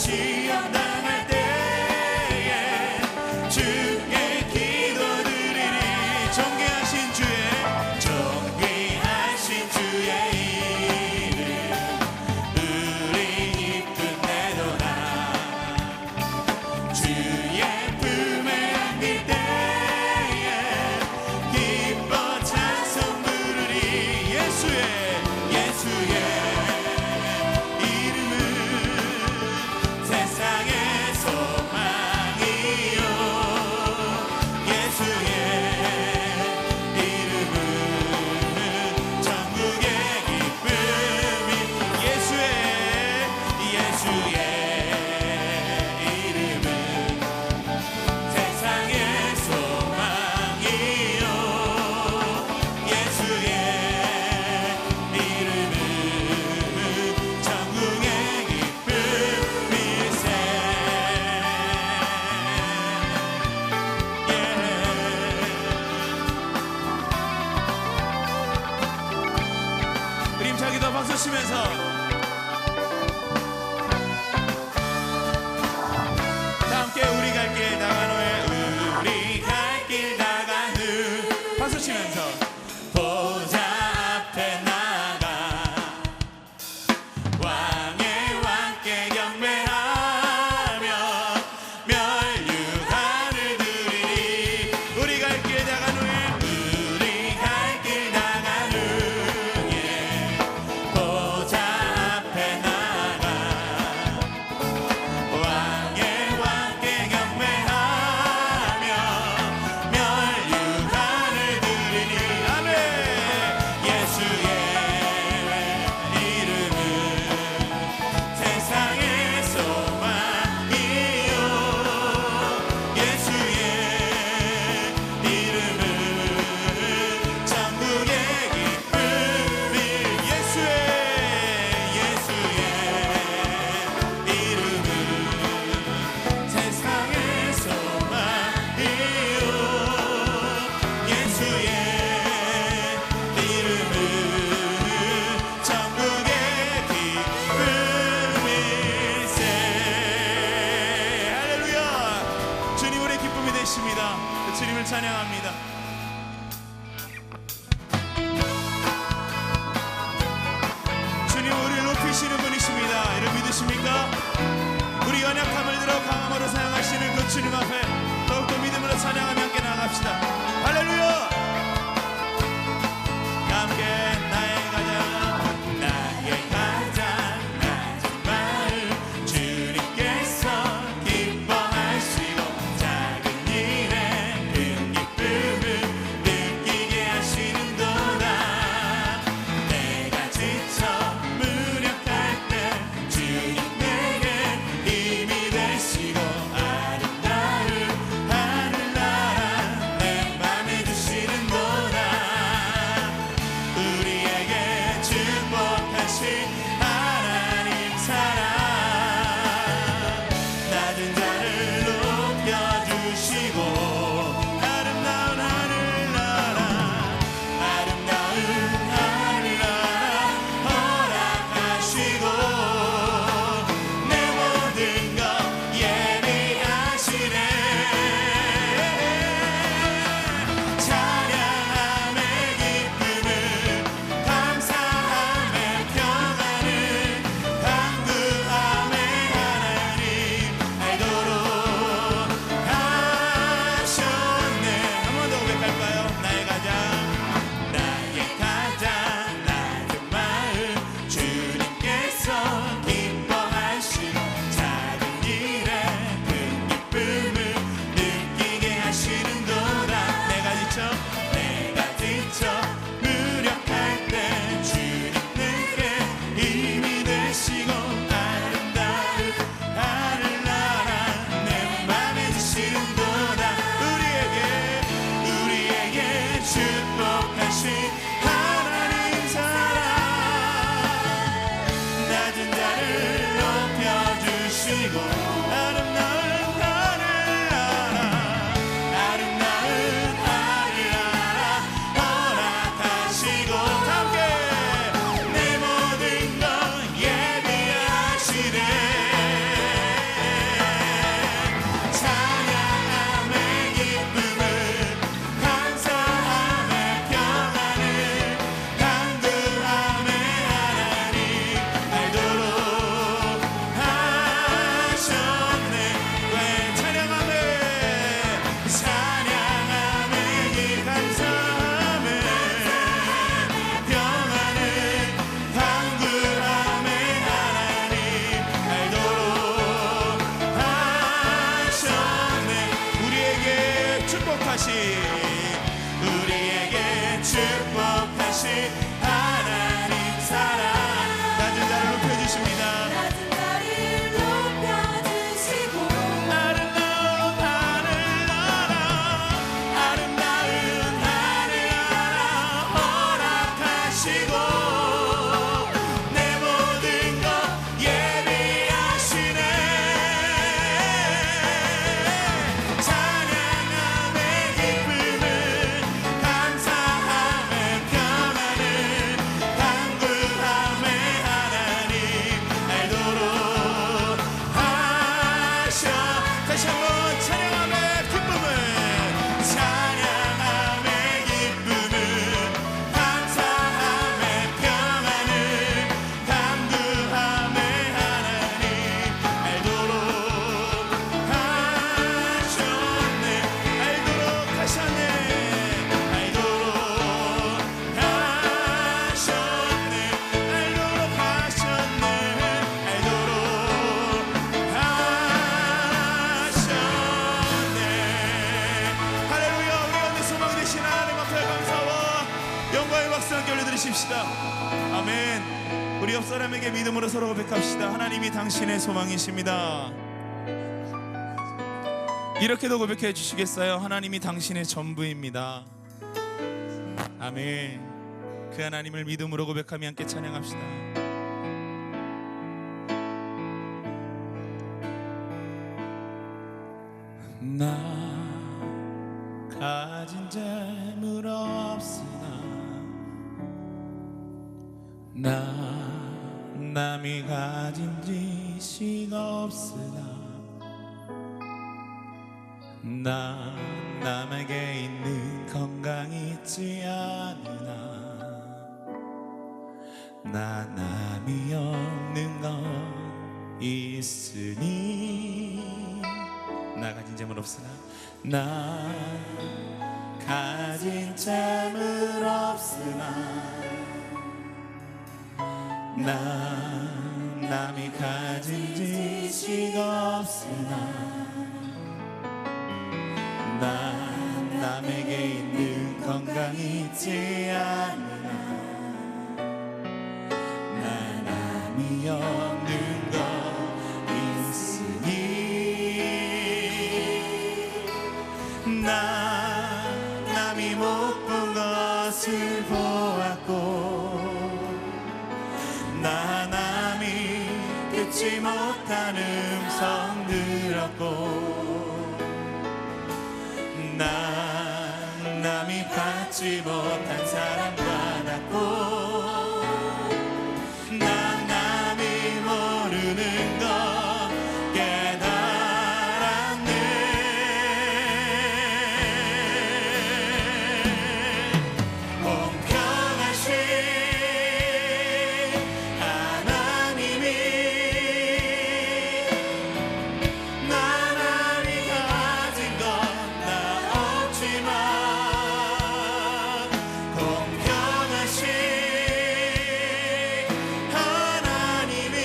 시험당할 때에 주께 기도드리리. 존귀하신 주의 이름 우리 기쁨 내도다. 주의 품에 안길 때에 기뻐 찬송 부르리. 예수의 이름은 세상의 소망이요. 예수의 이름은 천국의 기쁨이. 예수의 이름은 세상의 소망이요. 예수의 이름은 천국의 기쁨일세. 우리 힘차게 더 박수 치면서 다 함께 우리 갈 길 다간 후에 우리 갈 길 다간 후 박수 치면서 보좌 앞에 나가 왕의 왕께 경배하며 멸류관을 드리리. 우리 갈 길 다간 후에 우리 갈 길 다간 후에 보좌 앞에 나가 왕의 왕께 경배하며 멸류관을 드리니. 아멘. 예수의 이름은 세상의 소망이요. 예수의 이름은 천국의 기쁨이. 예수의 이름은 세상의 소망이요. 예수의 이름은 천국의 기쁨일세. 할렐루야. 주님 우리의 기쁨이 되십니다. 주님을 찬양합니다. 주님 우리를 높이시는 분이십니다. 이를 믿으십니까? 우리 연약함을 들어 강함으로 사용하시는 그 주님 앞에 더욱더 믿음으로 찬양하며 함께 나아갑시다. 할렐루야. 함께 나의 가장 낮은 마음 주님께서 기뻐하시고 작은 일에 큰 기쁨을 느끼게 하시는도다. 내가 지쳐 무력할 때 주님 내게 힘이 되시고 아름다운 하늘나라 내 옆 사람에게 믿음으로 서로 고백합시다. 하나님이 당신의 소망이십니다. 이렇게도 고백해 주시겠어요? 하나님이 당신의 전부입니다. 아멘. 그 하나님을 믿음으로 고백하며 함께 찬양합시다. 나 가진 재물 없으나 나 남이 가진 지식 없으나 나 남에게 있는 건강이 있지 않으나 나 남이 없는 건 있으니 나 가진 재물 없으나 나 가진 재물 없으나 나 남이 가진 지식 없으나 나 남에게 있는 건강이 있지 않으나 나 남이 없는 것 있으니 나 남이 못 본 것을 보았고 나 남이 듣지 못한 음성 들었고 난 남이 받지 못한 사랑 받았고 난 남이 모르는 것 깨달았네. 공평하신 하나님이 나 남이 가진 것 공평하신 하나님이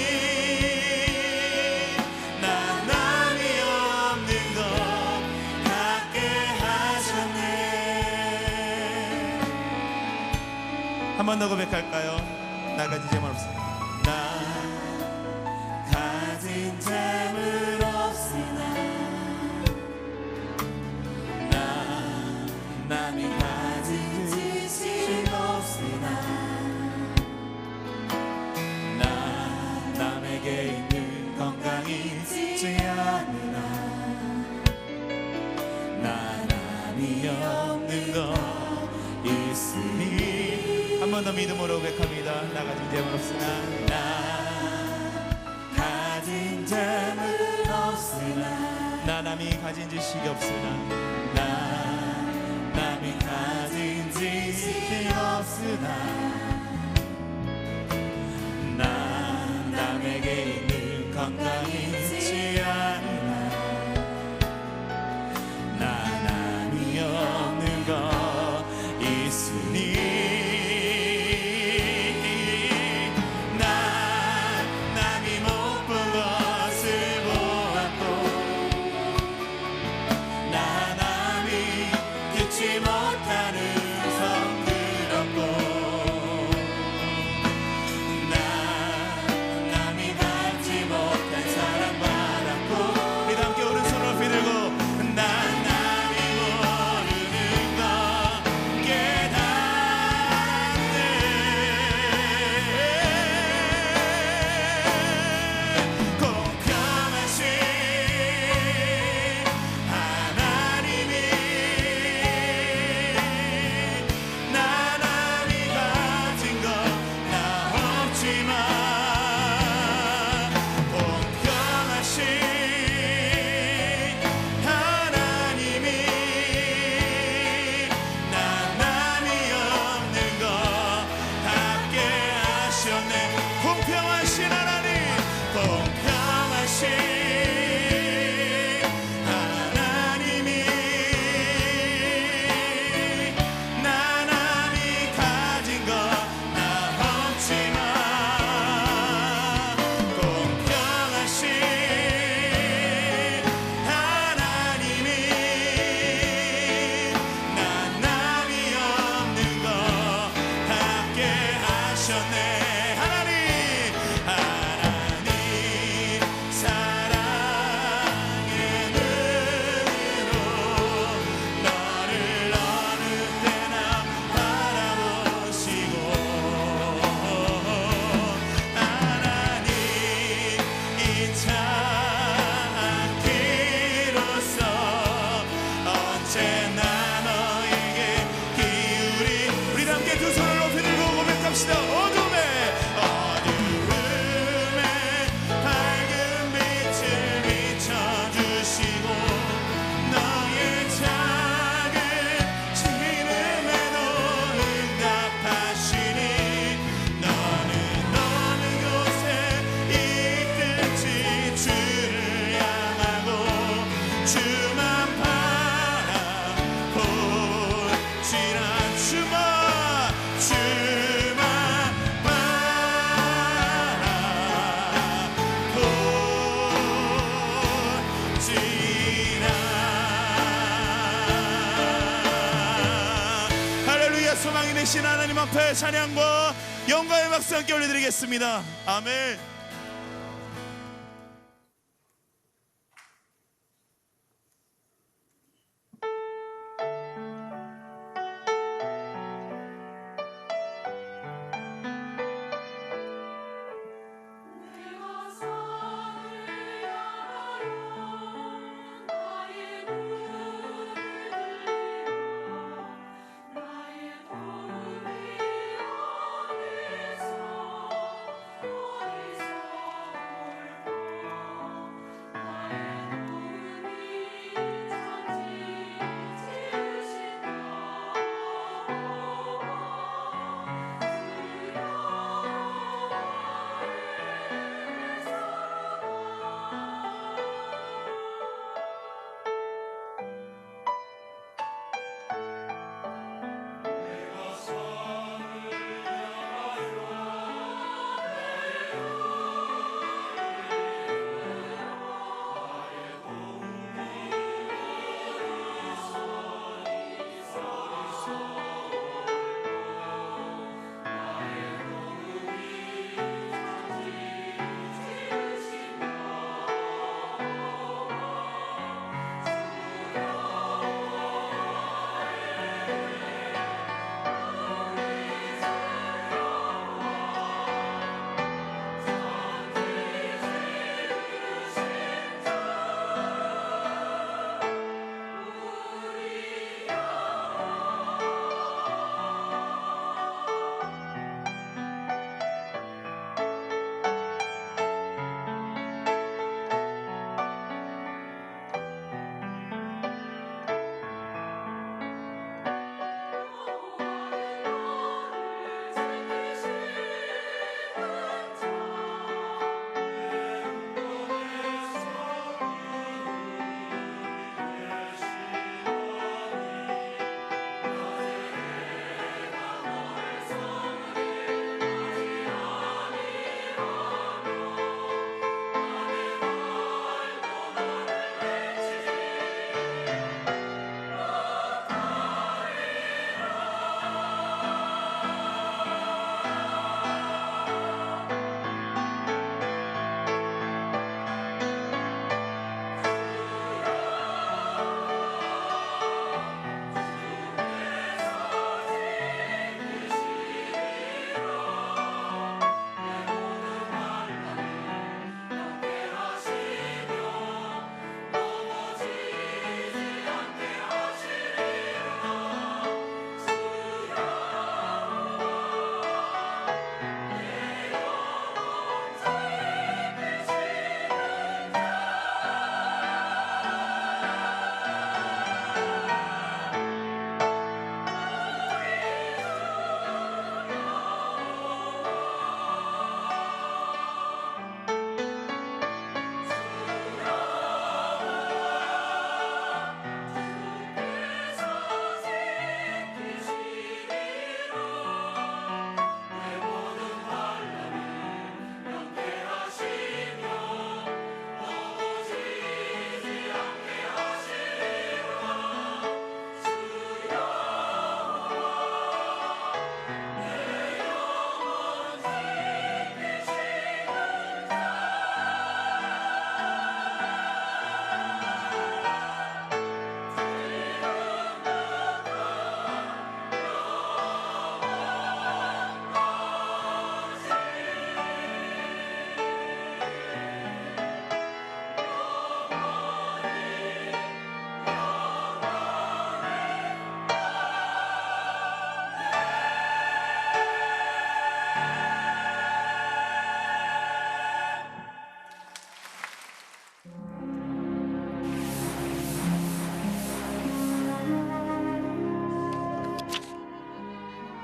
나 남이 없는 것 갖게 하셨네. 한 번 더 고백할까요? 나 가진 재물 없으나 나 가진 재물 없으나 나 남이 가진 지식 없으나 나 남에게 있는 건강이 있지 않으나 나 남이 없는 것 있으니 한 번 더 믿음으로 고백합니다. 나 가진 재물 없으나 나 가진 재물 없으나 나 남이 가진 지식이 없으나 나 남이 가진 지식이 없으나 나 남에게 있는 건강이 있지 않으나 나 남이 없는 것 있으니 나 남이 못 본 것을 보았고 나 남이 듣지 못한 음성 들었고 나 남이 갖지 못한 사랑 되신 하나님 앞에 찬양과 영광의 박수 함께 올려드리겠습니다. 아멘.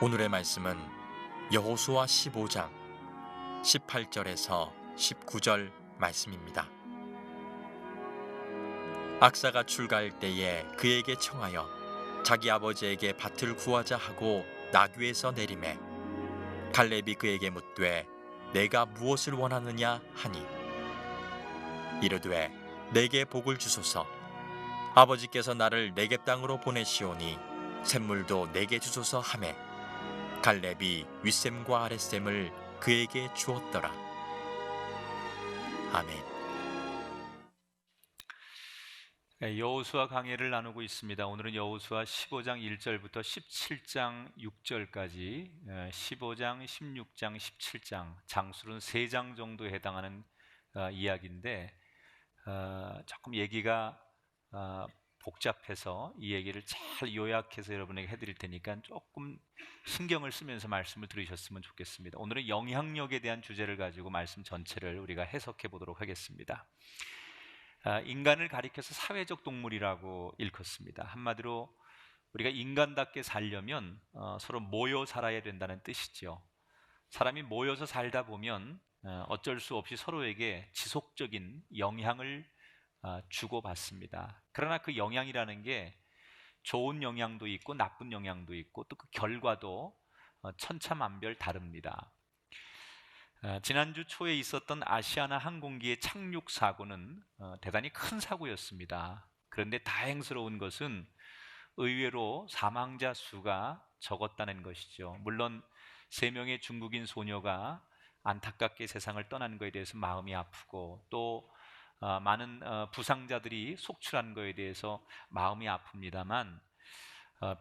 오늘의 말씀은 여호수아 15장 18절에서 19절 말씀입니다. 악사가 출가할 때에 그에게 청하여 자기 아버지에게 밭을 구하자 하고 나귀에서 내리매 갈렙이 그에게 묻되 내가 무엇을 원하느냐 하니 이르되 내게 복을 주소서 아버지께서 나를 네겝 땅으로 보내시오니 샘물도 내게 주소서 하매 갈렙이 윗셈과 아랫셈을 그에게 주었더라. 아멘. 여호수아 강해를 나누고 있습니다. 오늘은 여호수아 15장 1절부터 17장 6절까지 15장, 16장, 17장 장수는 3장 정도에 해당하는 이야기인데 조금 얘기가 복잡해서 이 얘기를 잘 요약해서 여러분에게 해드릴 테니까 조금 신경을 쓰면서 말씀을 들으셨으면 좋겠습니다. 오늘은 영향력에 대한 주제를 가지고 말씀 전체를 우리가 해석해 보도록 하겠습니다. 인간을 가리켜서 사회적 동물이라고 일컫습니다. 한마디로 우리가 인간답게 살려면 서로 모여 살아야 된다는 뜻이죠. 사람이 모여서 살다 보면 어쩔 수 없이 서로에게 지속적인 영향을 주고받습니다. 그러나 그 영향이라는 게 좋은 영향도 있고 나쁜 영향도 있고 또 그 결과도 천차만별 다릅니다. 지난주 초에 있었던 아시아나 항공기의 착륙 사고는 대단히 큰 사고였습니다. 그런데 다행스러운 것은 의외로 사망자 수가 적었다는 것이죠. 물론 3명의 중국인 소녀가 안타깝게 세상을 떠난 것에 대해서 마음이 아프고 또 많은 부상자들이 속출한 것에 대해서 마음이 아픕니다만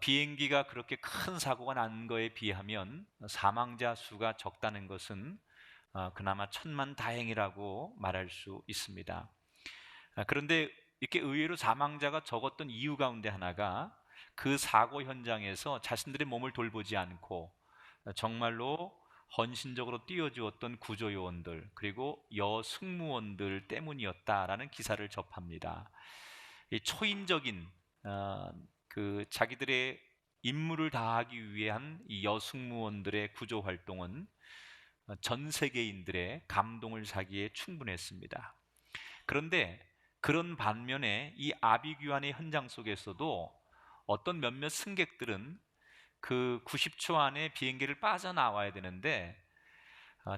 비행기가 그렇게 큰 사고가 난 것에 비하면 사망자 수가 적다는 것은 그나마 천만다행이라고 말할 수 있습니다. 그런데 이렇게 의외로 사망자가 적었던 이유 가운데 하나가 그 사고 현장에서 자신들의 몸을 돌보지 않고 정말로 헌신적으로 뛰어주었던 구조요원들 그리고 여승무원들 때문이었다라는 기사를 접합니다. 이 초인적인 그 자기들의 임무를 다하기 위한 이 여승무원들의 구조 활동은 전 세계인들의 감동을 사기에 충분했습니다. 그런데 그런 반면에 이 아비규환의 현장 속에서도 어떤 몇몇 승객들은 그 90초 안에 비행기를 빠져나와야 되는데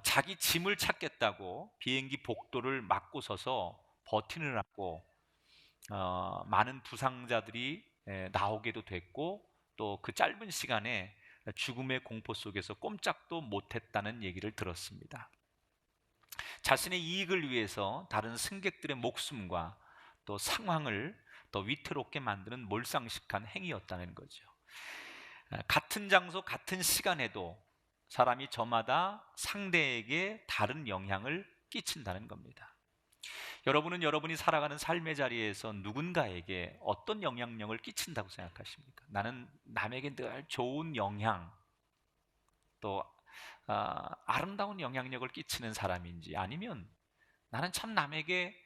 자기 짐을 찾겠다고 비행기 복도를 막고 서서 버티느라고 많은 부상자들이 나오게도 됐고 또 그 짧은 시간에 죽음의 공포 속에서 꼼짝도 못했다는 얘기를 들었습니다. 자신의 이익을 위해서 다른 승객들의 목숨과 또 상황을 더 위태롭게 만드는 몰상식한 행위였다는 거죠. 같은 장소 같은 시간에도 사람이 저마다 상대에게 다른 영향을 끼친다는 겁니다. 여러분은 여러분이 살아가는 삶의 자리에서 누군가에게 어떤 영향력을 끼친다고 생각하십니까? 나는 남에게 늘 좋은 영향 또 아름다운 영향력을 끼치는 사람인지 아니면 나는 참 남에게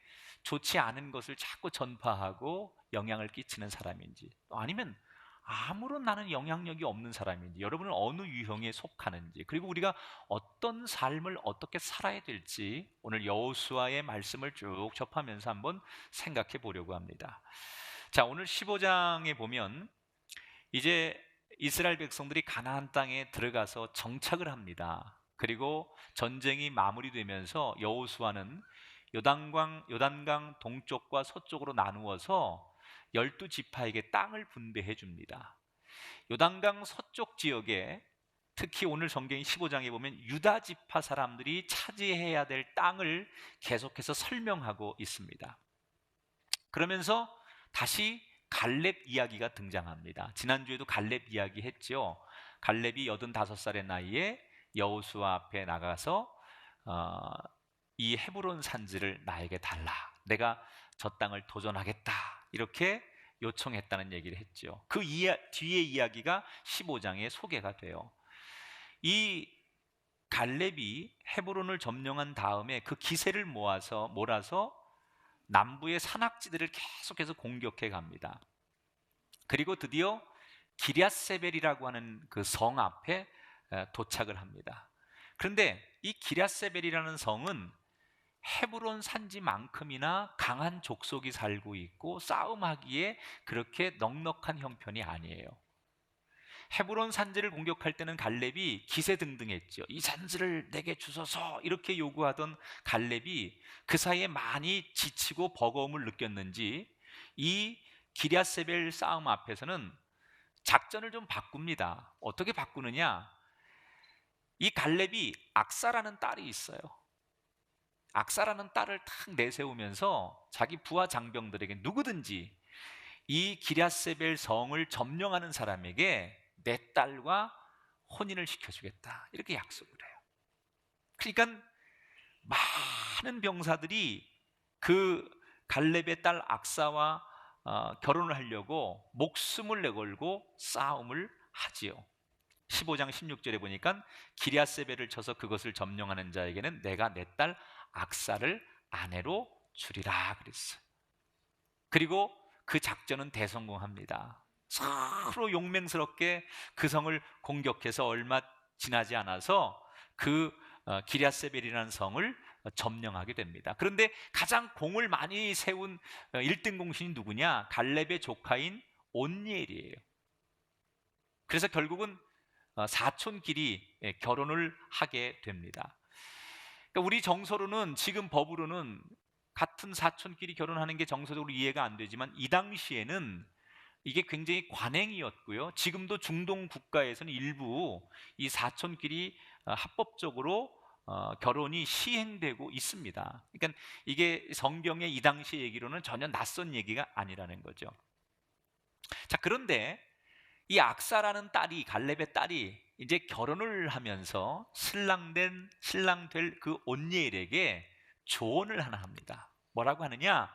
좋지 않은 것을 자꾸 전파하고 영향을 끼치는 사람인지 또 아니면 아무런 나는 영향력이 없는 사람인지 여러분은 어느 유형에 속하는지 그리고 우리가 어떤 삶을 어떻게 살아야 될지 오늘 여호수아의 말씀을 쭉 접하면서 한번 생각해 보려고 합니다. 자, 오늘 15장에 보면 이제 이스라엘 백성들이 가나안 땅에 들어가서 정착을 합니다. 그리고 전쟁이 마무리되면서 여호수아는 요단강 동쪽과 서쪽으로 나누어서 12지파에게 땅을 분배해 줍니다. 요단강 서쪽 지역에 특히 오늘 성경 15장에 보면 유다 지파 사람들이 차지해야 될 땅을 계속해서 설명하고 있습니다. 그러면서 다시 갈렙 이야기가 등장합니다. 지난주에도 갈렙 이야기 했죠. 갈렙이 85살의 나이에 여호수아 앞에 나가서 이 헤브론 산지를 나에게 달라. 내가 저 땅을 도전하겠다. 이렇게 요청했다는 얘기를 했죠. 그 뒤의 이야기가 15장에 소개가 돼요. 이 갈렙이 헤브론을 점령한 다음에 그 기세를 몰아서 남부의 산악지대를 계속해서 공격해 갑니다. 그리고 드디어 기럇세벨이라고 하는 그 성 앞에 도착을 합니다. 그런데 이 기럇세벨이라는 성은 헤브론 산지만큼이나 강한 족속이 살고 있고 싸움하기에 그렇게 넉넉한 형편이 아니에요. 헤브론 산지를 공격할 때는 갈렙이 기세등등했죠. 이 산지를 내게 주소서 이렇게 요구하던 갈렙이 그 사이에 많이 지치고 버거움을 느꼈는지 이 기럇세벨 싸움 앞에서는 작전을 좀 바꿉니다. 어떻게 바꾸느냐? 이 갈렙이 악사라는 딸이 있어요. 악사라는 딸을 탁 내세우면서 자기 부하 장병들에게 누구든지 이 기랴세벨 성을 점령하는 사람에게 내 딸과 혼인을 시켜주겠다, 이렇게 약속을 해요. 그러니까 많은 병사들이 그 갈렙의 딸 악사와 결혼을 하려고 목숨을 내걸고 싸움을 하지요. 15장 16절에 보니까 기랴세벨을 쳐서 그것을 점령하는 자에게는 내가 내 딸 악사를 아내로 주리라 그랬어요. 그리고 그 작전은 대성공합니다. 서로 용맹스럽게 그 성을 공격해서 얼마 지나지 않아서 그 기랴세벨이라는 성을 점령하게 됩니다. 그런데 가장 공을 많이 세운 1등 공신이 누구냐? 갈렙의 조카인 온니엘이에요. 그래서 결국은 사촌끼리 결혼을 하게 됩니다. 그러니까 우리 정서로는, 지금 법으로는 같은 사촌끼리 결혼하는 게 정서적으로 이해가 안 되지만 이 당시에는 이게 굉장히 관행이었고요. 지금도 중동 국가에서는 일부 이 사촌끼리 합법적으로 결혼이 시행되고 있습니다. 그러니까 이게 성경의 이 당시 얘기로는 전혀 낯선 얘기가 아니라는 거죠. 자, 그런데 이 악사라는 딸이, 갈렙의 딸이 이제 결혼을 하면서 신랑 될 그 온니엘에게 조언을 하나 합니다. 뭐라고 하느냐?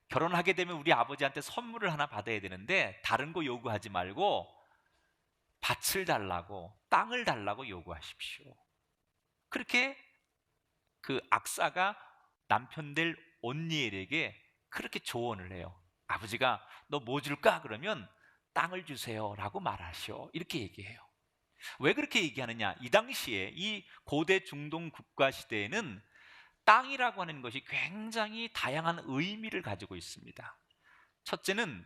결혼하게 되면 우리 아버지한테 선물을 하나 받아야 되는데 다른 거 요구하지 말고 밭을 달라고, 땅을 달라고 요구하십시오. 그렇게 그 악사가 남편 될 온니엘에게 그렇게 조언을 해요. 아버지가 너 뭐 줄까? 그러면 땅을 주세요 라고 말하시오, 이렇게 얘기해요. 왜 그렇게 얘기하느냐? 이 당시에 이 고대 중동 국가 시대에는 땅이라고 하는 것이 굉장히 다양한 의미를 가지고 있습니다. 첫째는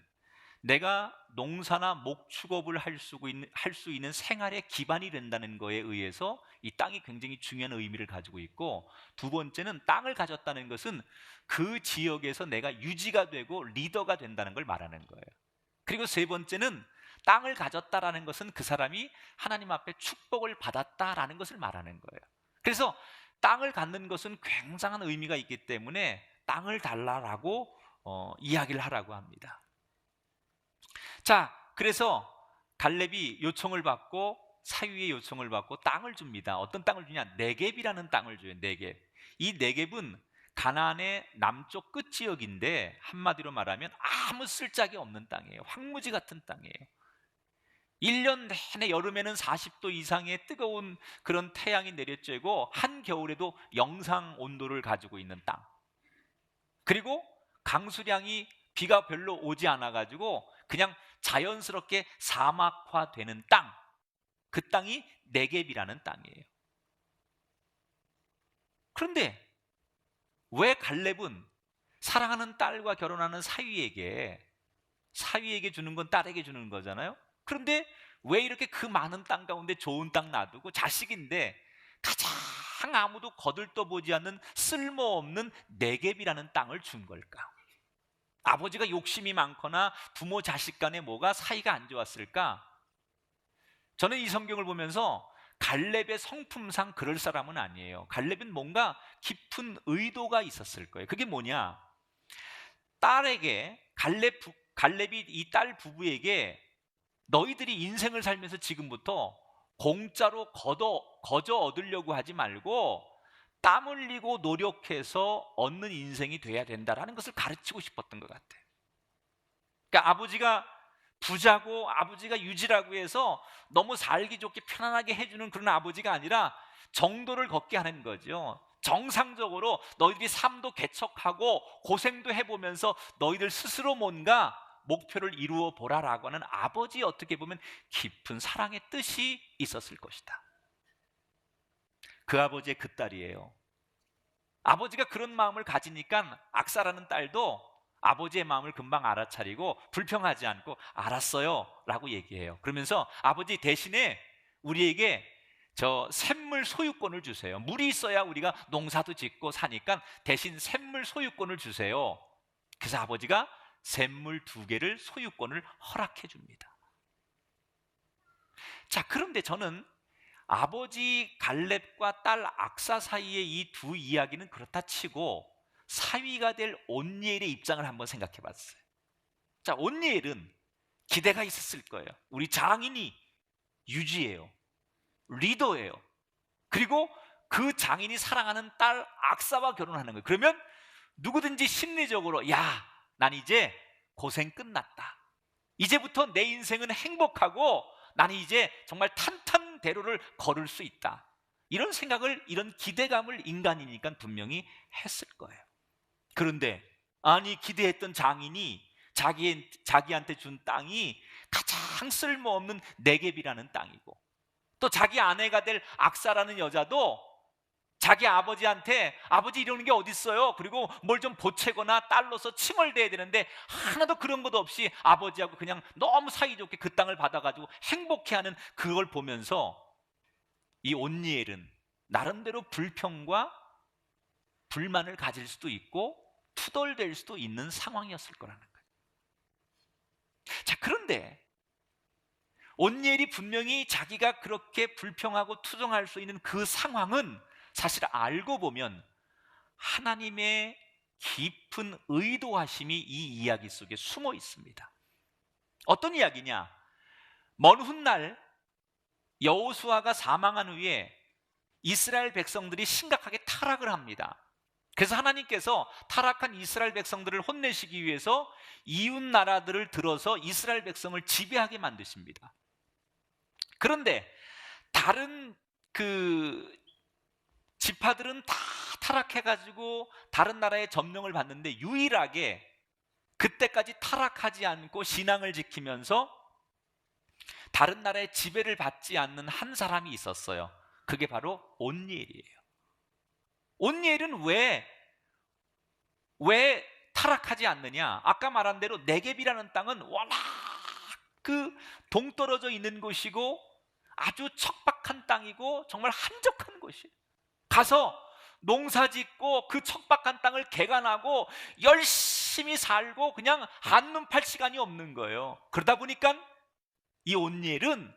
내가 농사나 목축업을 할 수 있는 생활의 기반이 된다는 거에 의해서 이 땅이 굉장히 중요한 의미를 가지고 있고, 두 번째는 땅을 가졌다는 것은 그 지역에서 내가 유지가 되고 리더가 된다는 걸 말하는 거예요. 그리고 세 번째는 땅을 가졌다라는 것은 그 사람이 하나님 앞에 축복을 받았다라는 것을 말하는 거예요. 그래서 땅을 갖는 것은 굉장한 의미가 있기 때문에 땅을 달라라고 이야기를 하라고 합니다. 자, 그래서 갈렙이 요청을 받고, 사위의 요청을 받고 땅을 줍니다. 어떤 땅을 주냐? 네겝이라는 땅을 줘요. 네겝. 이 네겝은 가나안의 남쪽 끝 지역인데 한마디로 말하면 아무 쓸짝이 없는 땅이에요. 황무지 같은 땅이에요. 1년 내내 여름에는 40도 이상의 뜨거운 그런 태양이 내려쬐고 한겨울에도 영상 온도를 가지고 있는 땅. 그리고 강수량이, 비가 별로 오지 않아 가지고 그냥 자연스럽게 사막화되는 땅. 그 땅이 네겝이라는 땅이에요. 그런데 왜 갈렙은 사랑하는 딸과 결혼하는 사위에게 주는 건 딸에게 주는 거잖아요. 그런데 왜 이렇게 그 많은 땅 가운데 좋은 땅 놔두고 자식인데 가장 아무도 거들떠보지 않는 쓸모없는 네겝이라는 땅을 준 걸까? 아버지가 욕심이 많거나 부모 자식 간에 뭐가 사이가 안 좋았을까? 저는 이 성경을 보면서 갈렙의 성품상 그럴 사람은 아니에요. 갈렙은 뭔가 깊은 의도가 있었을 거예요. 그게 뭐냐? 딸에게, 갈렙이 이 딸 부부에게 너희들이 인생을 살면서 지금부터 공짜로 거저 얻으려고 하지 말고 땀 흘리고 노력해서 얻는 인생이 돼야 된다라는 것을 가르치고 싶었던 것 같아요. 그러니까 아버지가 부자고 아버지가 유지라고 해서 너무 살기 좋게 편안하게 해주는 그런 아버지가 아니라 정도를 걷게 하는 거죠. 정상적으로 너희들이 삶도 개척하고 고생도 해보면서 너희들 스스로 뭔가 목표를 이루어 보라라고 하는 아버지의 어떻게 보면 깊은 사랑의 뜻이 있었을 것이다. 그 아버지의 그 딸이에요. 아버지가 그런 마음을 가지니까 악사라는 딸도 아버지의 마음을 금방 알아차리고 불평하지 않고 알았어요 라고 얘기해요. 그러면서 아버지 대신에 우리에게 저 샘물 소유권을 주세요. 물이 있어야 우리가 농사도 짓고 사니까 대신 샘물 소유권을 주세요. 그래서 아버지가 샘물 2개를 소유권을 허락해 줍니다. 자, 그런데 저는 아버지 갈렙과 딸 악사 사이의 이 두 이야기는 그렇다 치고 사위가 될 온니엘의 입장을 한번 생각해 봤어요. 자, 온니엘은 기대가 있었을 거예요. 우리 장인이 유지예요. 리더예요. 그리고 그 장인이 사랑하는 딸 악사와 결혼하는 거예요. 그러면 누구든지 심리적으로 난 이제 고생 끝났다. 이제부터 내 인생은 행복하고 나는 이제 정말 탄탄대로를 걸을 수 있다. 이런 생각을, 이런 기대감을 인간이니까 분명히 했을 거예요. 그런데 기대했던 장인이 자기한테 준 땅이 가장 쓸모없는 네겝이라는 땅이고, 또 자기 아내가 될 악사라는 여자도 자기 아버지한테 아버지 이러는 게 어딨어요? 그리고 뭘 좀 보채거나 딸로서 칭얼대야 되는데 하나도 그런 것도 없이 아버지하고 그냥 너무 사이좋게 그 땅을 받아가지고 행복해하는 그걸 보면서 이 온니엘은 나름대로 불평과 불만을 가질 수도 있고 투덜댈 수도 있는 상황이었을 거라는 거예요. 자, 그런데 온니엘이 분명히 자기가 그렇게 불평하고 투정할 수 있는 그 상황은 사실 알고 보면 하나님의 깊은 의도하심이 이 이야기 속에 숨어 있습니다. 어떤 이야기냐? 먼 훗날 여호수아가 사망한 후에 이스라엘 백성들이 심각하게 타락을 합니다. 그래서 하나님께서 타락한 이스라엘 백성들을 혼내시기 위해서 이웃 나라들을 들어서 이스라엘 백성을 지배하게 만드십니다. 그런데 다른 지파들은 다 타락해가지고 다른 나라의 점령을 받는데 유일하게 그때까지 타락하지 않고 신앙을 지키면서 다른 나라의 지배를 받지 않는 한 사람이 있었어요. 그게 바로 온니엘이에요. 온니엘은 왜 타락하지 않느냐? 아까 말한 대로 네겝이라는 땅은 워낙 동떨어져 있는 곳이고 아주 척박한 땅이고 정말 한적한 곳이에요. 가서 농사 짓고 그 척박한 땅을 개간하고 열심히 살고 그냥 한눈 팔 시간이 없는 거예요. 그러다 보니까 이 온니엘은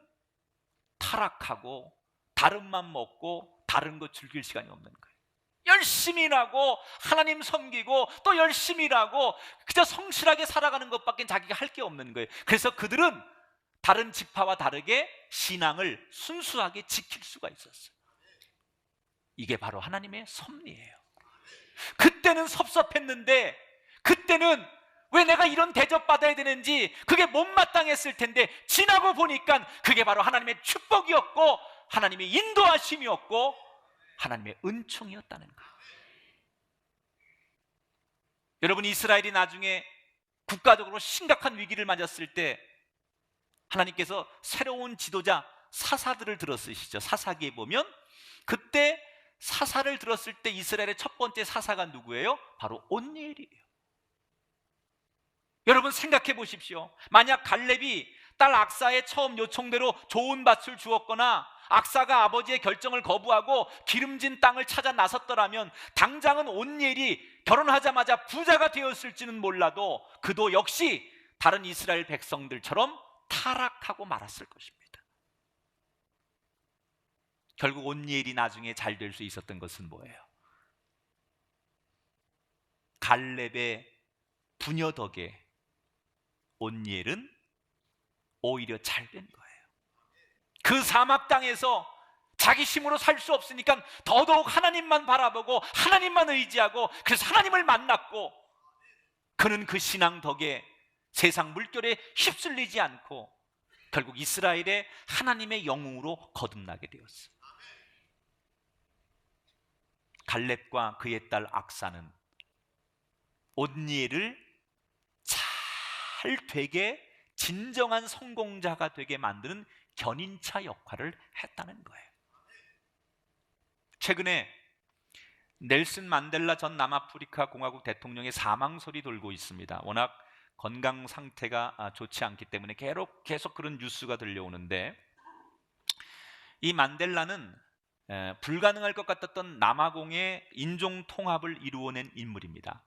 타락하고 다른 맘 먹고 다른 거 즐길 시간이 없는 거예요. 열심히 일하고 하나님 섬기고 또 열심히 일하고 그저 성실하게 살아가는 것밖에 자기가 할 게 없는 거예요. 그래서 그들은 다른 지파와 다르게 신앙을 순수하게 지킬 수가 있었어요. 이게 바로 하나님의 섭리예요. 그때는 섭섭했는데, 그때는 왜 내가 이런 대접받아야 되는지 그게 못마땅했을 텐데 지나고 보니까 그게 바로 하나님의 축복이었고 하나님의 인도하심이었고 하나님의 은총이었다는 거예요. 여러분, 이스라엘이 나중에 국가적으로 심각한 위기를 맞았을 때 하나님께서 새로운 지도자 사사들을 들어쓰시죠. 사사기에 보면 그때 사사를 들었을 때 이스라엘의 첫 번째 사사가 누구예요? 바로 온니엘이에요. 여러분, 생각해 보십시오. 만약 갈렙이 딸 악사의 처음 요청대로 좋은 밭을 주었거나 악사가 아버지의 결정을 거부하고 기름진 땅을 찾아 나섰더라면 당장은 온니엘이 결혼하자마자 부자가 되었을지는 몰라도 그도 역시 다른 이스라엘 백성들처럼 타락하고 말았을 것입니다. 결국 온니엘이 나중에 잘 될 수 있었던 것은 뭐예요? 갈렙의 부녀 덕에 온니엘은 오히려 잘 된 거예요. 그 사막 땅에서 자기 힘으로 살 수 없으니까 더더욱 하나님만 바라보고 하나님만 의지하고 그래서 하나님을 만났고, 그는 그 신앙 덕에 세상 물결에 휩쓸리지 않고 결국 이스라엘의 하나님의 영웅으로 거듭나게 되었어요. 갈렙과 그의 딸 악사는 온니엘을 잘 되게 진정한 성공자가 되게 만드는 견인차 역할을 했다는 거예요. 최근에 넬슨 만델라 전 남아프리카 공화국 대통령의 사망 소리 돌고 있습니다. 워낙 건강 상태가 좋지 않기 때문에 계속 그런 뉴스가 들려오는데, 이 만델라는 불가능할 것 같았던 남아공의 인종 통합을 이루어낸 인물입니다.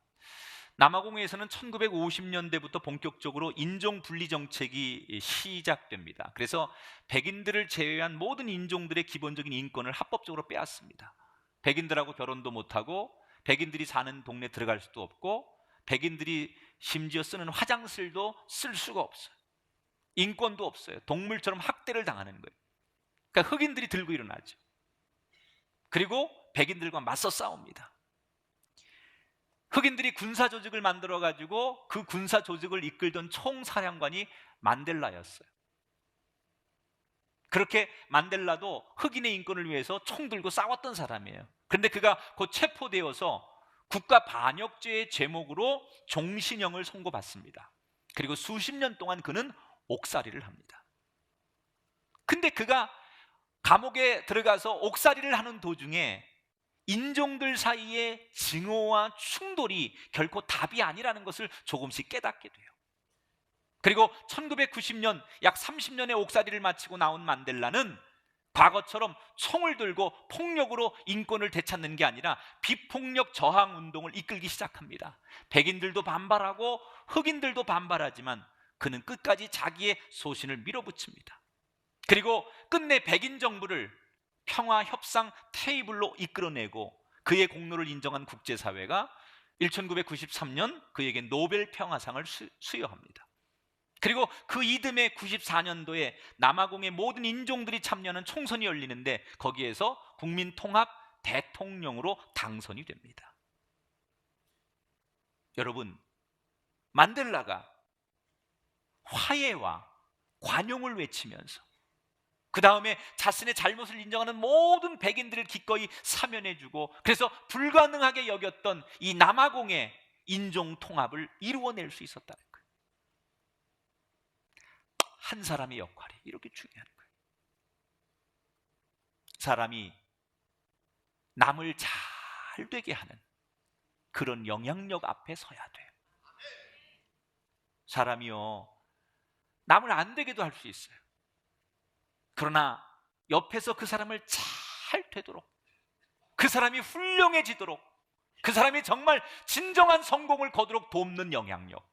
남아공에서는 1950년대부터 본격적으로 인종 분리 정책이 시작됩니다. 그래서 백인들을 제외한 모든 인종들의 기본적인 인권을 합법적으로 빼앗습니다. 백인들하고 결혼도 못하고, 백인들이 사는 동네 들어갈 수도 없고, 백인들이 심지어 쓰는 화장실도 쓸 수가 없어요. 인권도 없어요. 동물처럼 학대를 당하는 거예요. 그러니까 흑인들이 들고 일어나죠. 그리고 백인들과 맞서 싸웁니다. 흑인들이 군사 조직을 만들어 가지고 그 군사 조직을 이끌던 총사령관이 만델라였어요. 그렇게 만델라도 흑인의 인권을 위해서 총 들고 싸웠던 사람이에요. 그런데 그가 곧 체포되어서 국가 반역죄의 제목으로 종신형을 선고받습니다. 그리고 수십 년 동안 그는 옥살이를 합니다. 근데 그가 감옥에 들어가서 옥살이를 하는 도중에 인종들 사이의 증오와 충돌이 결코 답이 아니라는 것을 조금씩 깨닫게 돼요. 그리고 1990년 약 30년의 옥살이를 마치고 나온 만델라는 과거처럼 총을 들고 폭력으로 인권을 되찾는 게 아니라 비폭력 저항 운동을 이끌기 시작합니다. 백인들도 반발하고 흑인들도 반발하지만 그는 끝까지 자기의 소신을 밀어붙입니다. 그리고 끝내 백인 정부를 평화 협상 테이블로 이끌어내고 그의 공로를 인정한 국제사회가 1993년 그에게 노벨 평화상을 수여합니다. 그리고 그 이듬해 94년도에 남아공의 모든 인종들이 참여하는 총선이 열리는데 거기에서 국민통합 대통령으로 당선이 됩니다. 여러분, 만델라가 화해와 관용을 외치면서 그 다음에 자신의 잘못을 인정하는 모든 백인들을 기꺼이 사면해주고, 그래서 불가능하게 여겼던 이 남아공의 인종 통합을 이루어낼 수 있었다는 거예요. 한 사람의 역할이 이렇게 중요한 거예요. 사람이 남을 잘 되게 하는 그런 영향력 앞에 서야 돼요. 사람이요, 남을 안 되게도 할 수 있어요. 그러나 옆에서 그 사람을 잘 되도록, 그 사람이 훌륭해지도록, 그 사람이 정말 진정한 성공을 거두도록 돕는 영향력,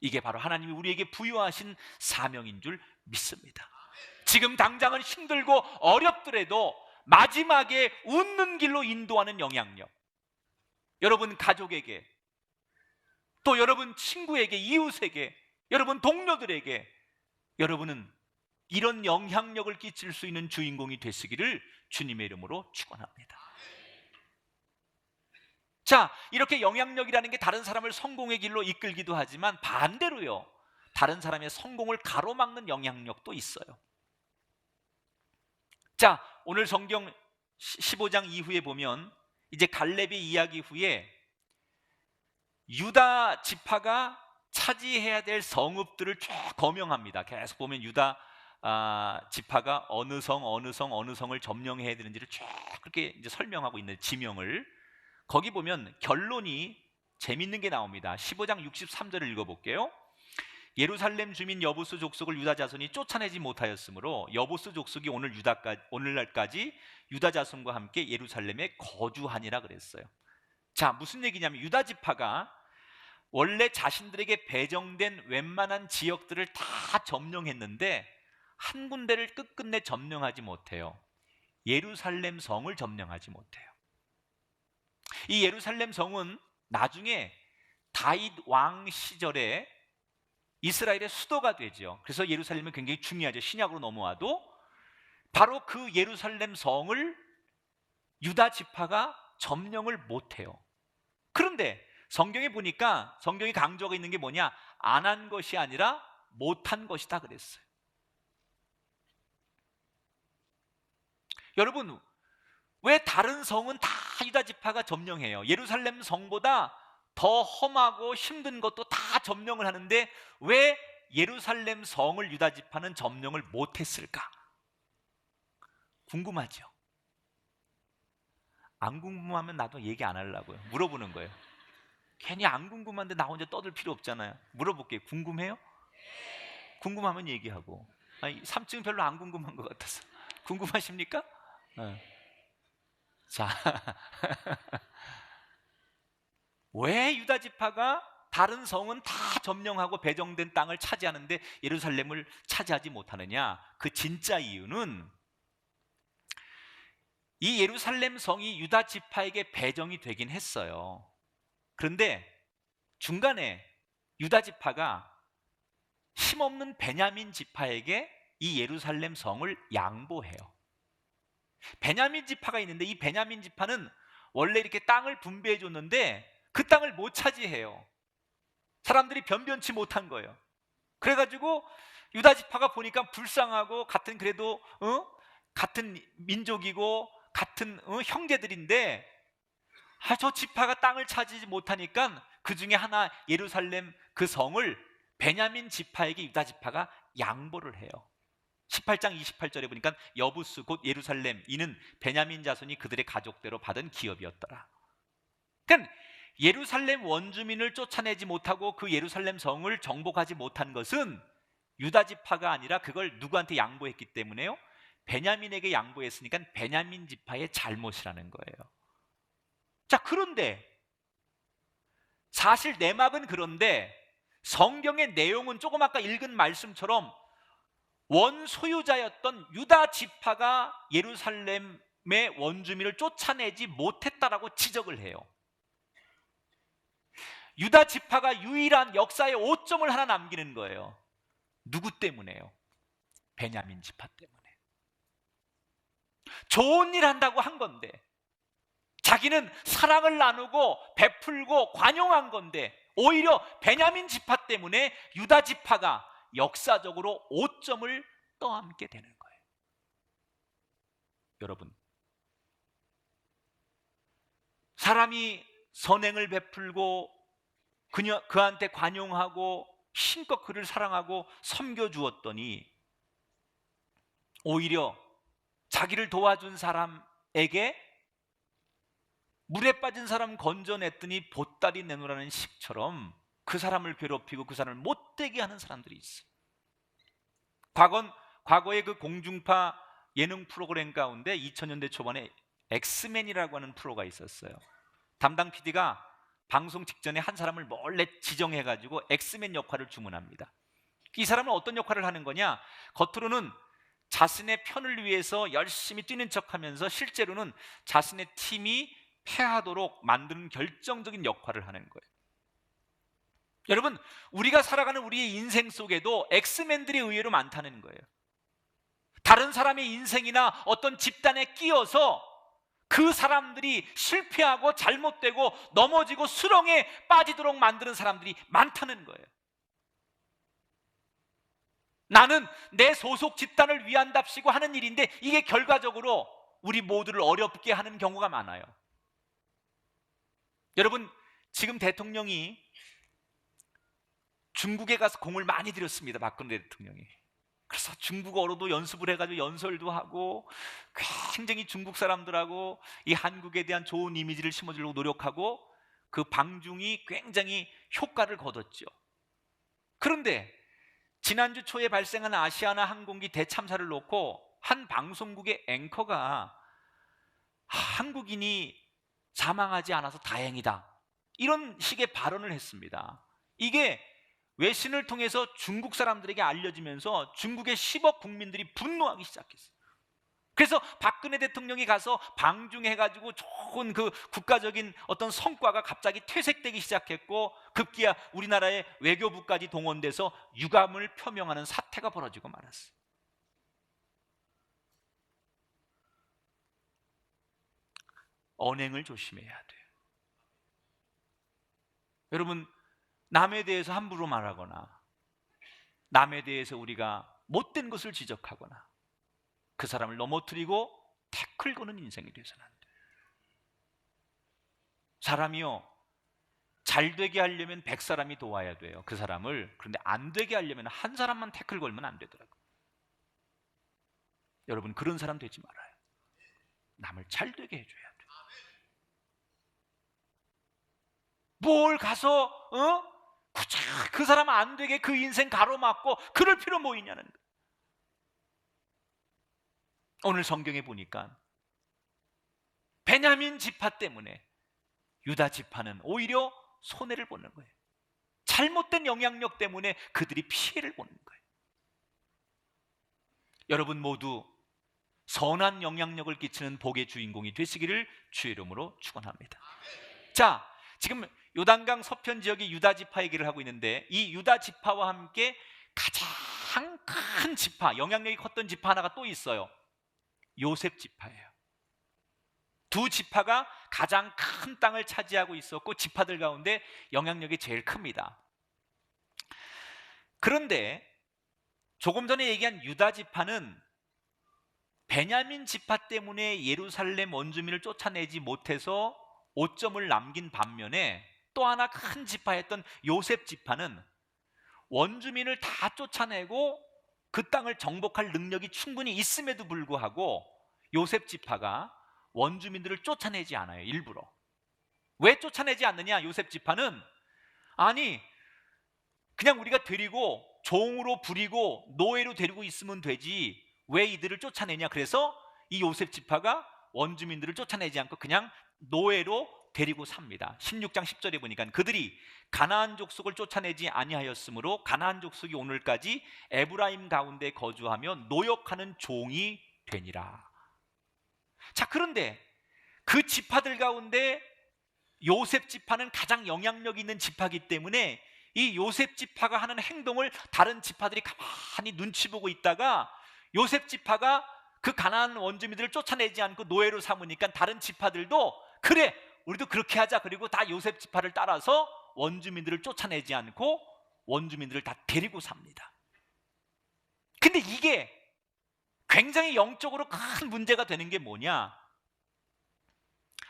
이게 바로 하나님이 우리에게 부여하신 사명인 줄 믿습니다. 지금 당장은 힘들고 어렵더라도 마지막에 웃는 길로 인도하는 영향력, 여러분 가족에게, 또 여러분 친구에게, 이웃에게, 여러분 동료들에게 여러분은 이런 영향력을 끼칠 수 있는 주인공이 되시기를 주님의 이름으로 축원합니다. 자, 이렇게 영향력이라는 게 다른 사람을 성공의 길로 이끌기도 하지만 반대로요, 다른 사람의 성공을 가로막는 영향력도 있어요. 자, 오늘 성경 15장 이후에 보면 이제 갈렙의 이야기 후에 유다 지파가 차지해야 될 성읍들을 쭉 거명합니다. 계속 보면 유다 지파가 어느 성을 점령해야 되는지를 쭉 그렇게 이제 설명하고 있는 지명을, 거기 보면 결론이 재밌는 게 나옵니다. 15장 63절을 읽어볼게요. 예루살렘 주민 여부스 족속을 유다 자손이 쫓아내지 못하였으므로 여부스 족속이 오늘날까지 유다 자손과 함께 예루살렘에 거주하니라 그랬어요. 자, 무슨 얘기냐면 유다 지파가 원래 자신들에게 배정된 웬만한 지역들을 다 점령했는데 한 군데를 끝끝내 점령하지 못해요. 예루살렘 성을 점령하지 못해요. 이 예루살렘 성은 나중에 다윗 왕 시절에 이스라엘의 수도가 되죠. 그래서 예루살렘은 굉장히 중요하죠. 신약으로 넘어와도 바로 그 예루살렘 성을 유다 지파가 점령을 못해요. 그런데 성경에 보니까 성경이 강조하고 있는 게 뭐냐, 안 한 것이 아니라 못한 것이다 그랬어요. 여러분, 왜 다른 성은 다 유다 지파가 점령해요? 예루살렘 성보다 더 험하고 힘든 것도 다 점령을 하는데 왜 예루살렘 성을 유다 지파는 점령을 못했을까? 궁금하죠? 안 궁금하면 나도 얘기 안 하려고요. 물어보는 거예요. 괜히 안 궁금한데 나 혼자 떠들 필요 없잖아요. 물어볼게요. 궁금해요? 궁금하면 얘기하고. 아니, 3층 별로 안 궁금한 것 같아서. 궁금하십니까? 네. 자, 왜 유다 지파가 다른 성은 다 점령하고 배정된 땅을 차지하는데 예루살렘을 차지하지 못하느냐? 그 진짜 이유는 이 예루살렘 성이 유다 지파에게 배정이 되긴 했어요. 그런데 중간에 유다 지파가 힘없는 베냐민 지파에게 이 예루살렘 성을 양보해요. 베냐민 지파가 있는데 이 베냐민 지파는 원래 이렇게 땅을 분배해 줬는데 그 땅을 못 차지해요. 사람들이 변변치 못한 거예요. 그래가지고 유다 지파가 보니까 불쌍하고 그래도 같은 민족이고 같은 형제들인데 저 지파가 땅을 차지하지 못하니까 그 중에 하나 예루살렘 그 성을 베냐민 지파에게 유다 지파가 양보를 해요. 18장 28절에 보니까 여부스 곧 예루살렘 이는 베냐민 자손이 그들의 가족대로 받은 기업이었더라. 그러니까 예루살렘 원주민을 쫓아내지 못하고 그 예루살렘 성을 정복하지 못한 것은 유다 지파가 아니라 그걸 누구한테 양보했기 때문에요? 베냐민에게 양보했으니까 베냐민 지파의 잘못이라는 거예요. 자, 그런데 사실 내막은 그런데 성경의 내용은 조금 아까 읽은 말씀처럼 원소유자였던 유다 지파가 예루살렘의 원주민을 쫓아내지 못했다라고 지적을 해요. 유다 지파가 유일한 역사의 오점을 하나 남기는 거예요. 누구 때문에요? 베냐민 지파 때문에. 좋은 일 한다고 한 건데, 자기는 사랑을 나누고 베풀고 관용한 건데, 오히려 베냐민 지파 때문에 유다 지파가 역사적으로 오점을 떠안게 되는 거예요. 여러분, 사람이 선행을 베풀고 그한테 관용하고 힘껏 그를 사랑하고 섬겨주었더니 오히려 자기를 도와준 사람에게 물에 빠진 사람 건져냈더니 보따리 내놓으라는 식처럼 그 사람을 괴롭히고 그 사람을 못되게 하는 사람들이 있어요. 과거의 그 공중파 예능 프로그램 가운데 2000년대 초반에 엑스맨이라고 하는 프로가 있었어요. 담당 PD가 방송 직전에 한 사람을 몰래 지정해가지고 엑스맨 역할을 주문합니다. 이 사람은 어떤 역할을 하는 거냐? 겉으로는 자신의 편을 위해서 열심히 뛰는 척하면서 실제로는 자신의 팀이 패하도록 만드는 결정적인 역할을 하는 거예요. 여러분, 우리가 살아가는 우리의 인생 속에도 엑스맨들이 의외로 많다는 거예요. 다른 사람의 인생이나 어떤 집단에 끼어서 그 사람들이 실패하고 잘못되고 넘어지고 수렁에 빠지도록 만드는 사람들이 많다는 거예요. 나는 내 소속 집단을 위한답시고 하는 일인데 이게 결과적으로 우리 모두를 어렵게 하는 경우가 많아요. 여러분, 지금 대통령이 중국에 가서 공을 많이 들였습니다. 박근혜 대통령이. 그래서 중국어로도 연습을 해가지고 연설도 하고 굉장히 중국 사람들하고 이 한국에 대한 좋은 이미지를 심어주려고 노력하고 그 방중이 굉장히 효과를 거뒀죠. 그런데 지난주 초에 발생한 아시아나 항공기 대참사를 놓고 한 방송국의 앵커가 한국인이 사망하지 않아서 다행이다, 이런 식의 발언을 했습니다. 이게 외신을 통해서 중국 사람들에게 알려지면서 중국의 10억 국민들이 분노하기 시작했어요. 그래서 박근혜 대통령이 가서 방중해가지고 좋은 그 국가적인 어떤 성과가 갑자기 퇴색되기 시작했고 급기야 우리나라의 외교부까지 동원돼서 유감을 표명하는 사태가 벌어지고 말았어요. 언행을 조심해야 돼요. 여러분, 남에 대해서 함부로 말하거나 남에 대해서 우리가 못된 것을 지적하거나 그 사람을 넘어뜨리고 태클 거는 인생이 되서는 안 돼요. 사람이요, 잘 되게 하려면 100사람이 도와야 돼요, 그 사람을. 그런데 안 되게 하려면 한 사람만 태클 걸면 안 되더라고요. 여러분, 그런 사람 되지 말아요. 남을 잘 되게 해줘야 돼요. 뭘 가서 그 사람 안 되게 그 인생 가로막고 그럴 필요 뭐 있냐는 거예요. 오늘 성경에 보니까 베냐민 지파 때문에 유다 지파는 오히려 손해를 보는 거예요. 잘못된 영향력 때문에 그들이 피해를 보는 거예요. 여러분 모두 선한 영향력을 끼치는 복의 주인공이 되시기를 주의 이름으로 축원합니다. 자, 지금 요단강 서편 지역의 유다 지파 얘기를 하고 있는데, 이 유다 지파와 함께 가장 큰 지파, 영향력이 컸던 지파 하나가 또 있어요. 요셉 지파예요. 두 지파가 가장 큰 땅을 차지하고 있었고 지파들 가운데 영향력이 제일 큽니다. 그런데 조금 전에 얘기한 유다 지파는 베냐민 지파 때문에 예루살렘 원주민을 쫓아내지 못해서 오점을 남긴 반면에, 또 하나 큰 지파였던 요셉 지파는 원주민을 다 쫓아내고 그 땅을 정복할 능력이 충분히 있음에도 불구하고 요셉 지파가 원주민들을 쫓아내지 않아요. 일부러. 왜 쫓아내지 않느냐? 요셉 지파는, 아니 그냥 우리가 데리고 종으로 부리고 노예로 데리고 있으면 되지 왜 이들을 쫓아내냐. 그래서 이 요셉 지파가 원주민들을 쫓아내지 않고 그냥 노예로 데리고 삽니다. 16장 10절에 보니까 그들이 가나안 족속을 쫓아내지 아니하였으므로 가나안 족속이 오늘까지 에브라임 가운데 거주하며 노역하는 종이 되니라. 자, 그런데 그 지파들 가운데 요셉 지파는 가장 영향력 있는 지파이기 때문에 이 요셉 지파가 하는 행동을 다른 지파들이 가만히 눈치 보고 있다가 요셉 지파가 그 가나안 원주민들을 쫓아내지 않고 노예로 삼으니까 다른 지파들도 그래 우리도 그렇게 하자. 그리고 다 요셉 지파를 따라서 원주민들을 쫓아내지 않고 원주민들을 다 데리고 삽니다. 근데 이게 굉장히 영적으로 큰 문제가 되는 게 뭐냐?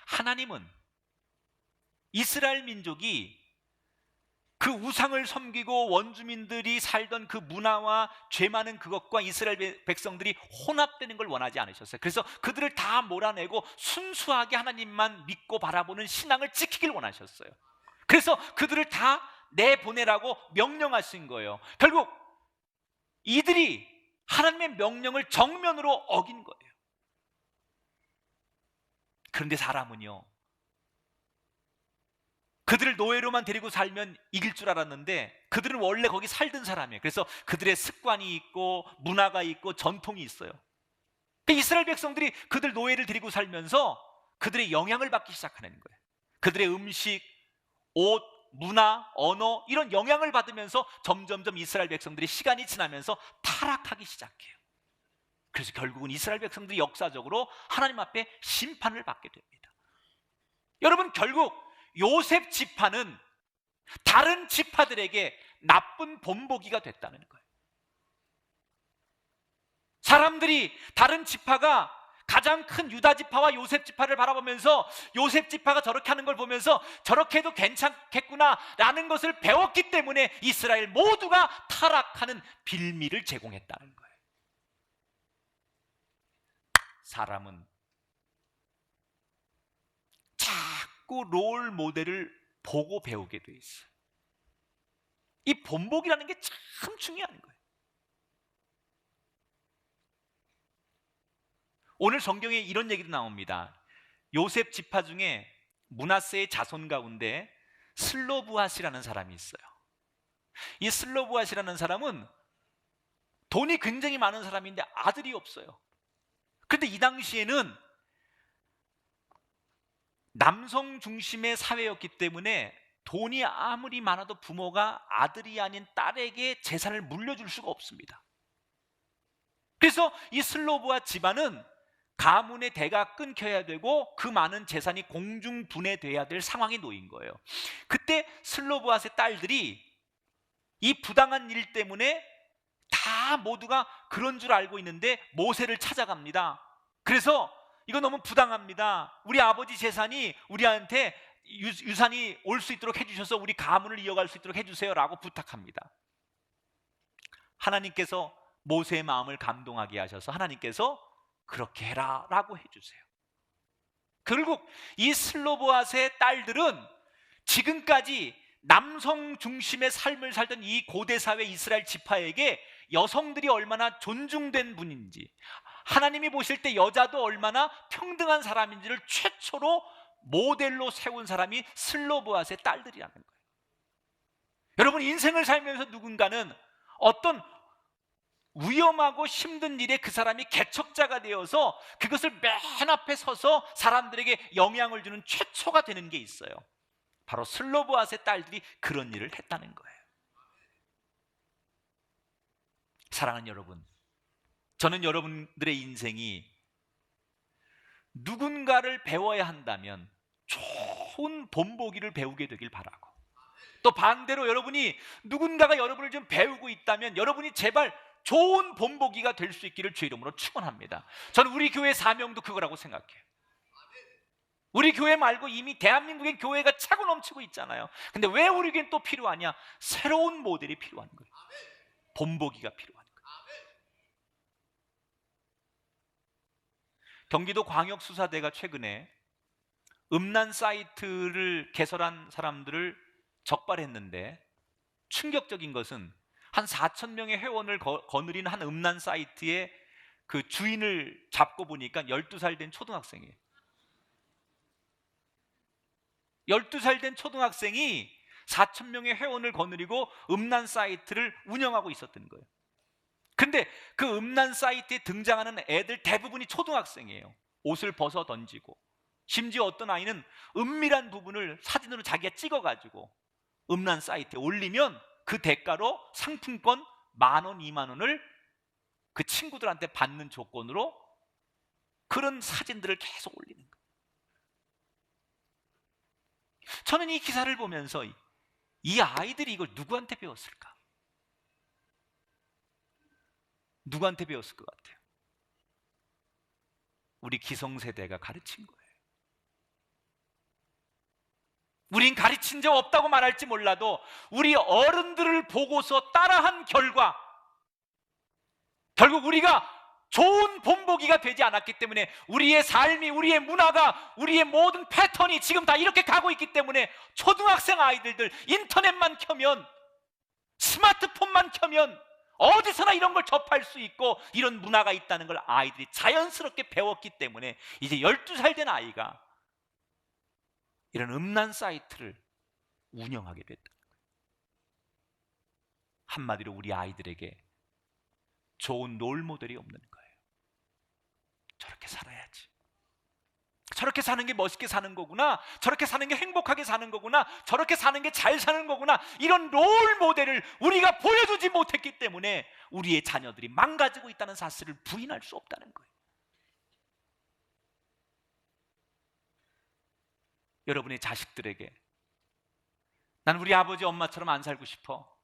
하나님은 이스라엘 민족이 그 우상을 섬기고 원주민들이 살던 그 문화와 죄 많은 그것과 이스라엘 백성들이 혼합되는 걸 원하지 않으셨어요. 그래서 그들을 다 몰아내고 순수하게 하나님만 믿고 바라보는 신앙을 지키길 원하셨어요. 그래서 그들을 다 내보내라고 명령하신 거예요. 결국 이들이 하나님의 명령을 정면으로 어긴 거예요. 그런데 사람은요, 그들을 노예로만 데리고 살면 이길 줄 알았는데 그들은 원래 거기 살던 사람이에요. 그래서 그들의 습관이 있고 문화가 있고 전통이 있어요. 이스라엘 백성들이 그들 노예를 데리고 살면서 그들의 영향을 받기 시작하는 거예요. 그들의 음식, 옷, 문화, 언어 이런 영향을 받으면서 점점점 이스라엘 백성들이 시간이 지나면서 타락하기 시작해요. 그래서 결국은 이스라엘 백성들이 역사적으로 하나님 앞에 심판을 받게 됩니다. 여러분, 결국 요셉 지파는 다른 지파들에게 나쁜 본보기가 됐다는 거예요. 사람들이 다른 지파가 가장 큰 유다 지파와 요셉 지파를 바라보면서 요셉 지파가 저렇게 하는 걸 보면서 저렇게 해도 괜찮겠구나라는 것을 배웠기 때문에 이스라엘 모두가 타락하는 빌미를 제공했다는 거예요. 사람은 자꾸 롤 모델을 보고 배우게 돼 있어요. 이 본보기라는 게 참 중요한 거예요. 오늘 성경에 이런 얘기도 나옵니다. 요셉 지파 중에 므낫세의 자손 가운데 슬로브핫이라는 사람이 있어요. 이 슬로브핫이라는 사람은 돈이 굉장히 많은 사람인데 아들이 없어요. 그런데 이 당시에는 남성 중심의 사회였기 때문에 돈이 아무리 많아도 부모가 아들이 아닌 딸에게 재산을 물려줄 수가 없습니다. 그래서 이 슬로브핫 집안은 가문의 대가 끊겨야 되고 그 많은 재산이 공중분해돼야 될 상황에 놓인 거예요. 그때 슬로브핫의 딸들이 이 부당한 일 때문에 다 모두가 그런 줄 알고 있는데 모세를 찾아갑니다. 그래서 이거 너무 부당합니다. 우리 아버지 재산이 우리한테 유산이 올 수 있도록 해주셔서 우리 가문을 이어갈 수 있도록 해주세요 라고 부탁합니다. 하나님께서 모세의 마음을 감동하게 하셔서 하나님께서 그렇게 해라 라고 해주세요. 결국 이 슬로브핫의 딸들은 지금까지 남성 중심의 삶을 살던 이 고대사회 이스라엘 지파에게 여성들이 얼마나 존중된 분인지, 하나님이 보실 때 여자도 얼마나 평등한 사람인지를 최초로 모델로 세운 사람이 슬로보아스의 딸들이라는 거예요. 여러분, 인생을 살면서 누군가는 어떤 위험하고 힘든 일에 그 사람이 개척자가 되어서 그것을 맨 앞에 서서 사람들에게 영향을 주는 최초가 되는 게 있어요. 바로 슬로보아스의 딸들이 그런 일을 했다는 거예요. 사랑하는 여러분, 저는 여러분들의 인생이 누군가를 배워야 한다면 좋은 본보기를 배우게 되길 바라고, 또 반대로 여러분이 누군가가 여러분을 좀 배우고 있다면 여러분이 제발 좋은 본보기가 될 수 있기를 주의 이름으로 축원합니다. 저는 우리 교회 사명도 그거라고 생각해요. 우리 교회 말고 이미 대한민국의 교회가 차고 넘치고 있잖아요. 근데 왜 우리에겐 또 필요하냐? 새로운 모델이 필요한 거예요. 본보기가 필요한 거예요. 경기도 광역수사대가 최근에 음란 사이트를 개설한 사람들을 적발했는데, 충격적인 것은 한 4,000명의 회원을 거느린 한 음란 사이트의 그 주인을 잡고 보니까 12살 된 초등학생이에요. 12살 된 초등학생이 4,000명의 회원을 거느리고 음란 사이트를 운영하고 있었던 거예요. 근데 그 음란 사이트에 등장하는 애들 대부분이 초등학생이에요. 옷을 벗어 던지고, 심지어 어떤 아이는 은밀한 부분을 사진으로 자기가 찍어가지고 음란 사이트에 올리면 그 대가로 상품권 10,000원, 20,000원을 그 친구들한테 받는 조건으로 그런 사진들을 계속 올리는 거예요. 저는 이 기사를 보면서 이 아이들이 이걸 누구한테 배웠을까? 누구한테 배웠을 것 같아요? 우리 기성세대가 가르친 거예요. 우린 가르친 적 없다고 말할지 몰라도 우리 어른들을 보고서 따라한 결과 결국 우리가 좋은 본보기가 되지 않았기 때문에 우리의 삶이, 우리의 문화가, 우리의 모든 패턴이 지금 다 이렇게 가고 있기 때문에 초등학생 아이들들 인터넷만 켜면, 스마트폰만 켜면 어디서나 이런 걸 접할 수 있고 이런 문화가 있다는 걸 아이들이 자연스럽게 배웠기 때문에 이제 12살 된 아이가 이런 음란 사이트를 운영하게 됐다. 한마디로 우리 아이들에게 좋은 롤 모델이 없는 거예요. 저렇게 살아야지. 저렇게 사는 게 멋있게 사는 거구나. 저렇게 사는 게 행복하게 사는 거구나. 저렇게 사는 게 잘 사는 거구나. 이런 롤 모델을 우리가 보여주지 못했기 때문에 우리의 자녀들이 망가지고 있다는 사실을 부인할 수 없다는 거예요. 여러분의 자식들에게 난 우리 아버지 엄마처럼 안 살고 싶어.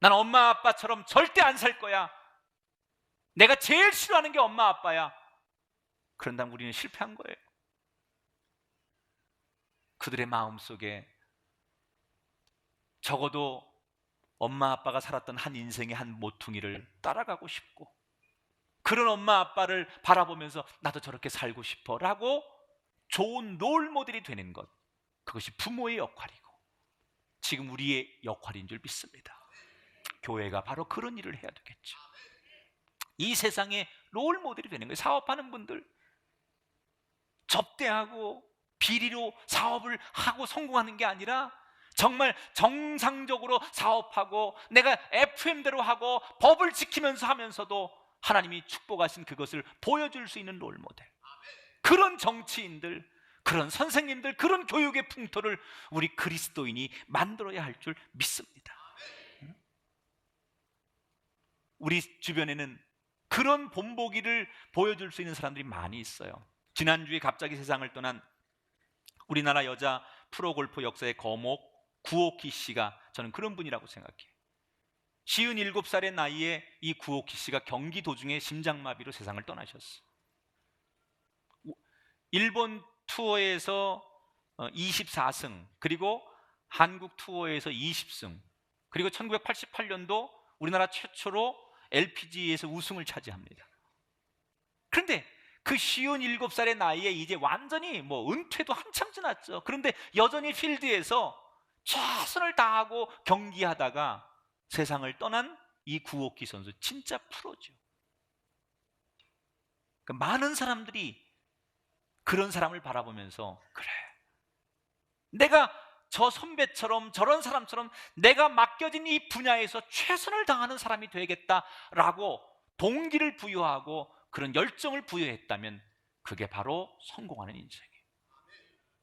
난 엄마 아빠처럼 절대 안 살 거야. 내가 제일 싫어하는 게 엄마 아빠야. 그런다면 우리는 실패한 거예요. 그들의 마음속에 적어도 엄마 아빠가 살았던 한 인생의 한 모퉁이를 따라가고 싶고, 그런 엄마 아빠를 바라보면서 나도 저렇게 살고 싶어 라고 좋은 롤 모델이 되는 것, 그것이 부모의 역할이고 지금 우리의 역할인 줄 믿습니다. 교회가 바로 그런 일을 해야 되겠죠. 이 세상에 롤 모델이 되는 거예요. 사업하는 분들, 접대하고 비리로 사업을 하고 성공하는 게 아니라 정말 정상적으로 사업하고 내가 FM대로 하고 법을 지키면서 하면서도 하나님이 축복하신 그것을 보여줄 수 있는 롤 모델, 그런 정치인들, 그런 선생님들, 그런 교육의 풍토를 우리 그리스도인이 만들어야 할 줄 믿습니다. 우리 주변에는 그런 본보기를 보여줄 수 있는 사람들이 많이 있어요. 지난주에 갑자기 세상을 떠난 우리나라 여자 프로골프 역사의 거목 구오키 씨가 저는 그런 분이라고 생각해요. 57살의 나이에 이 구오키 씨가 경기 도중에 심장마비로 세상을 떠나셨어요. 일본 투어에서 24승, 그리고 한국 투어에서 20승, 그리고 1988년도 우리나라 최초로 LPGA에서 우승을 차지합니다. 그런데 그 57살의 나이에 이제 완전히 은퇴도 한참 지났죠. 그런데 여전히 필드에서 최선을 다하고 경기하다가 세상을 떠난 이 구오키 선수, 진짜 프로죠. 많은 사람들이 그런 사람을 바라보면서 그래, 내가 저 선배처럼 저런 사람처럼 내가 맡겨진 이 분야에서 최선을 다하는 사람이 되겠다라고 동기를 부여하고 그런 열정을 부여했다면 그게 바로 성공하는 인생이에요.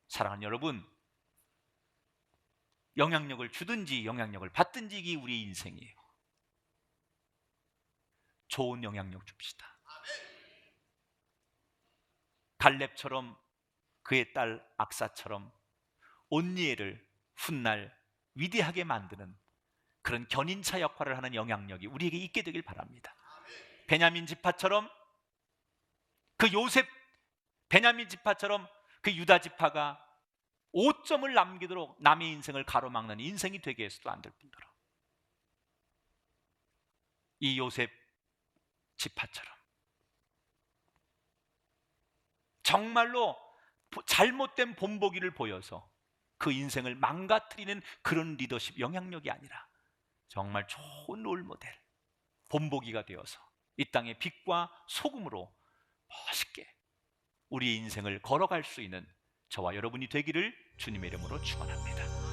사랑하는 여러분, 영향력을 주든지 영향력을 받든지 이게 우리 인생이에요. 좋은 영향력 줍시다. 갈렙처럼 그의 딸 악사처럼 온니엘을 훗날 위대하게 만드는 그런 견인차 역할을 하는 영향력이 우리에게 있게 되길 바랍니다. 베냐민 지파처럼 그 요셉 베냐민 지파처럼 그 유다 지파가 5점을 남기도록 남의 인생을 가로막는 인생이 되게 해서도 안 될 뿐더러 이 요셉 지파처럼 정말로 잘못된 본보기를 보여서 그 인생을 망가뜨리는 그런 리더십 영향력이 아니라 정말 좋은 롤모델 본보기가 되어서 이 땅의 빛과 소금으로 멋있게 우리의 인생을 걸어갈 수 있는 저와 여러분이 되기를 주님의 이름으로 축원합니다.